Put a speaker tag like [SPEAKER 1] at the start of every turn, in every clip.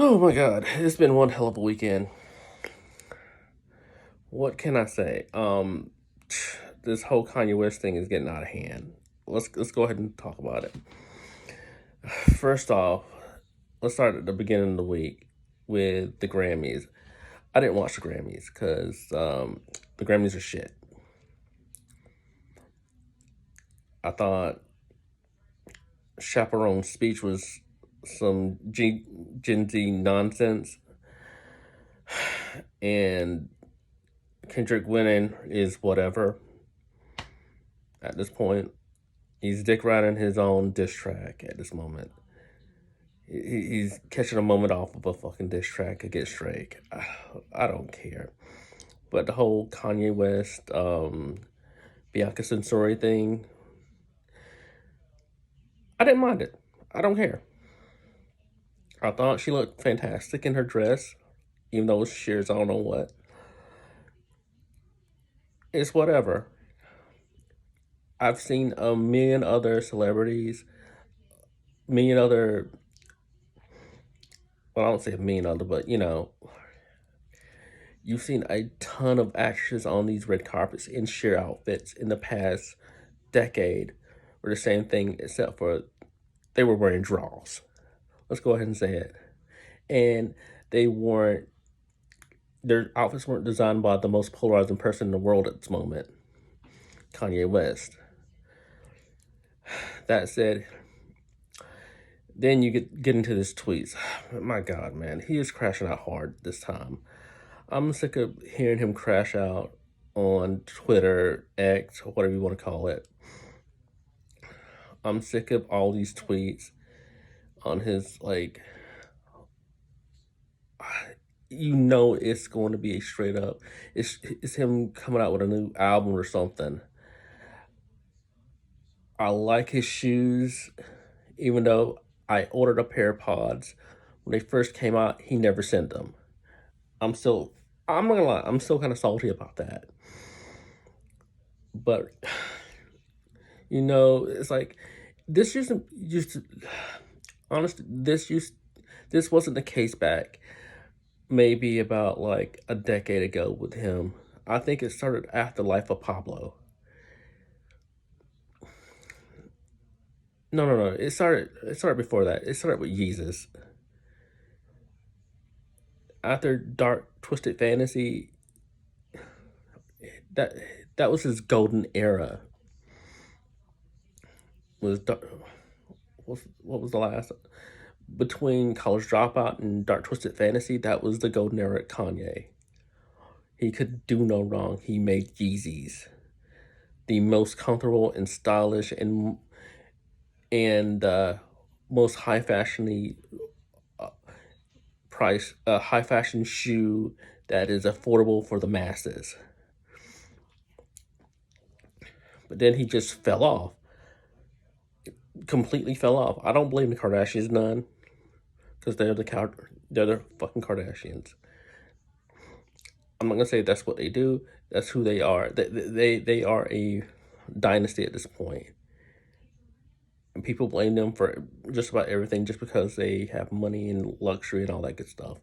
[SPEAKER 1] Oh my god, it's been one hell of a weekend. What can I say? This whole Kanye West thing is getting out of hand. Let's go ahead and talk about it. First off, let's start at the beginning of the week with the Grammys. I didn't watch the Grammys because the Grammys are shit. I thought Chaperone's speech was some Gen Z nonsense, and Kendrick winning is whatever at this point. He's dick riding his own diss track at this moment. He's catching a moment off of a fucking diss track against Drake. I don't care. But the whole Kanye West, Bianca Censori thing, I didn't mind it. I don't care. I thought she looked fantastic in her dress, even though it was shears, I don't know what. It's whatever. I've seen a million other celebrities, million other, well, I don't say a million other, but you've seen a ton of actresses on these red carpets in sheer outfits in the past decade were the same thing, except for they were wearing drawers. Let's go ahead and say it. And they weren't, their outfits weren't designed by the most polarizing person in the world at this moment, Kanye West. That said, then you get into this tweets. My God, man, he is crashing out hard this time. I'm sick of hearing him crash out on Twitter, X, or whatever you want to call it. I'm sick of all these tweets on his, like, it's going to be a straight up, it's him coming out with a new album or something. I like his shoes, even though I ordered a pair of pods. When they first came out, he never sent them. I'm not gonna lie, I'm still kind of salty about that. But, it's like, this used to, honestly, this wasn't the case back maybe about like a decade ago with him. I think it started after Life of Pablo. No. It started before that. It started with Jesus. After Dark Twisted Fantasy, that that was his golden era. Was what was the last between College Dropout and Dark Twisted Fantasy? That was the golden era at Kanye. He could do no wrong. He made Yeezys the most comfortable and stylish and most high fashion shoe that is affordable for the masses. But then he just fell off, completely fell off. I don't blame the Kardashians none, because they're the fucking Kardashians. I'm not gonna say that's what they do. That's who they are. They are a dynasty at this point. And people blame them for just about everything just because they have money and luxury and all that good stuff.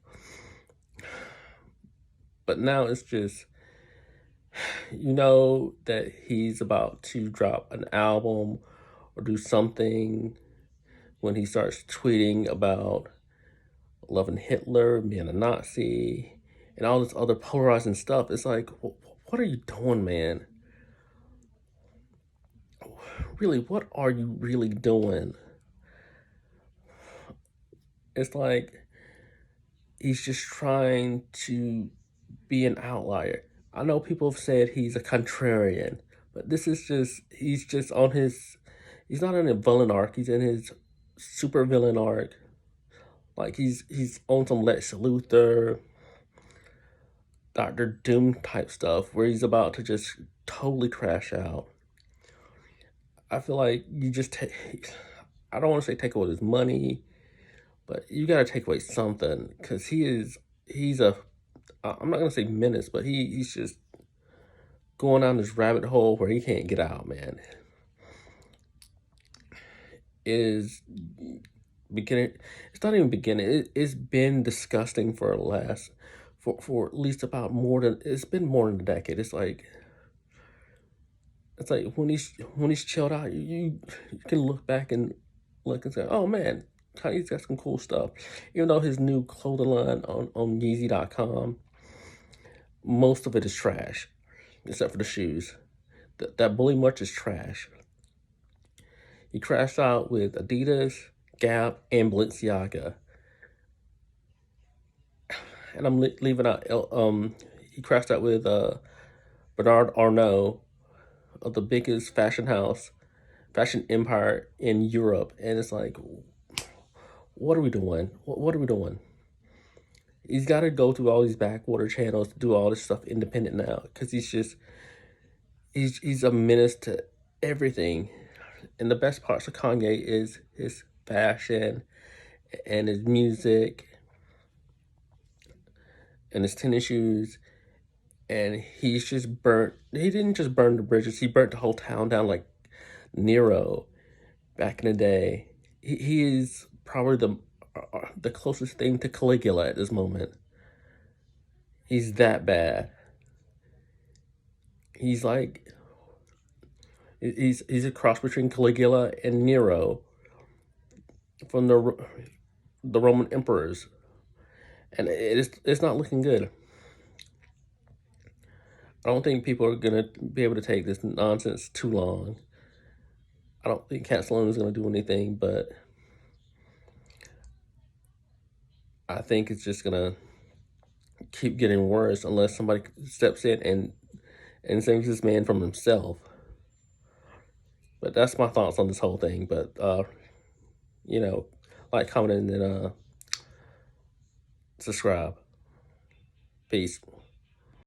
[SPEAKER 1] But now it's just, that he's about to drop an album or do something when he starts tweeting about loving Hitler, being a Nazi, and all this other polarizing stuff. It's like, what are you doing, man? Really, what are you really doing? It's like he's just trying to be an outlier. I know people have said he's a contrarian, but he's just on he's not in a villain arc, he's in his super villain arc. Like he's on some Lex Luthor, Doctor Doom type stuff where he's about to just totally crash out. I feel like you just I don't want to say take away his money, but you gotta take away something because he's a I'm not gonna say menace, but he's just going down this rabbit hole where he can't get out, man. Is beginning. It's not even beginning. It's been disgusting for at least about more than it's been more than a decade. It's like when he's chilled out, you can look back and look and say, oh man, Kanye's got some cool stuff. Even though his new clothing line on Yeezy.com, most of it is trash, except for the shoes. That bully much is trash. He crashed out with Adidas, Gap, and Balenciaga. And I'm leaving out. He crashed out with Bernard Arnault of the biggest fashion empire in Europe, and it's like, what are we doing? What are we doing? He's got to go through all these backwater channels to do all this stuff independent now, because he's a menace to everything. And the best parts of Kanye is his fashion and his music and his tennis shoes. And he didn't just burn the bridges, he burnt the whole town down like Nero back in the day. He is probably the closest thing to Caligula at this moment. He's that bad. He's like, he's a cross between Caligula and Nero from the Roman emperors, and it's not looking good. I don't think people are gonna be able to take this nonsense too long. I don't think Cat Sloan is gonna do anything, but I think it's just gonna keep getting worse unless somebody steps in and saves this man from himself. But that's my thoughts on this whole thing. But like, comment, and subscribe. Peace.